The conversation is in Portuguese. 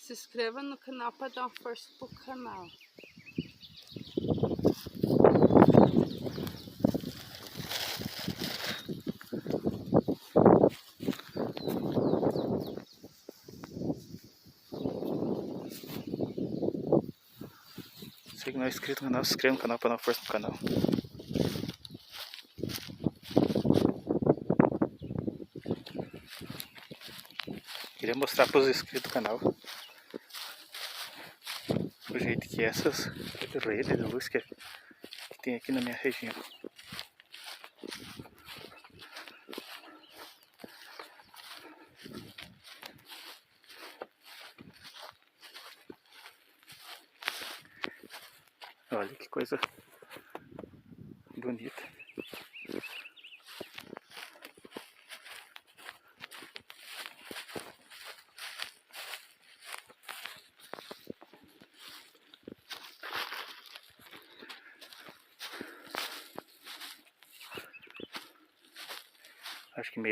Se inscreva no canal para dar uma força pro canal. Você que não é inscrito no canal, se inscreva no canal para dar uma força pro canal. Queria mostrar para os inscritos do canal o jeito que essas redes de luz que tem aqui na minha região. Olha que coisa bonita. Acho que meio